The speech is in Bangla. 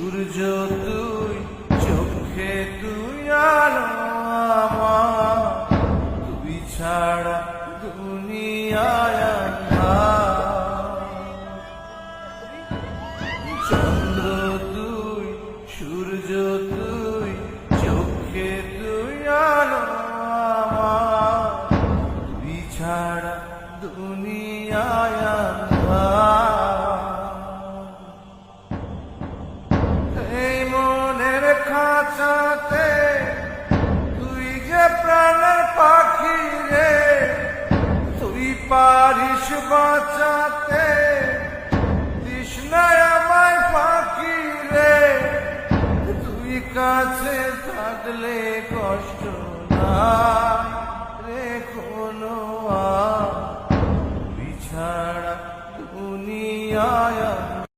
সূর্য তুই, চোখে তুই আলো আমার, তুই ছাড়া দুনিয়ায় আঁধার। চন্দ্র তুই, সূর্য তুই, চোখে তুই আলো আমার, তুই ছাড়া দুনিয়ায় আঁধার। এই মনের খাঁচাতে তুই যে প্রাণের পাখি রে, তুই পারিস বাঁচাতে তৃষ্ণায় আমায় ফাঁকি রে। তুই কাছে থাকলে কষ্ট নাই রে কোনো আর, তুই ছাড়া দুনিয়ায়